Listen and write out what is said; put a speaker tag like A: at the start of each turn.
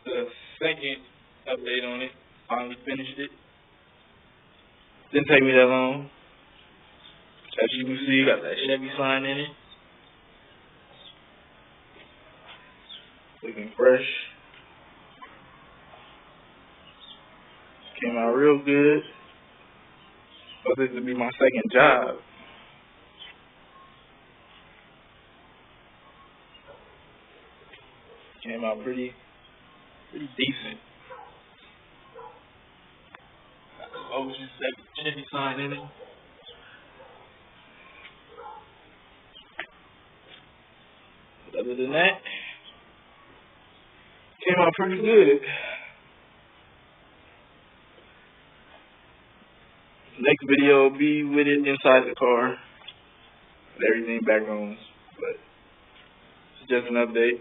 A: the second update on it. Finally finished it. Didn't take me that long. As you can see, got that Chevy sign in it. Looking fresh. Came out real good. But this would be my second job. Came out pretty decent. Got the Ocean Chevy sign in it. But other than that, came out pretty good. Next video will be with it inside the car. Everything back on. But it's just an update.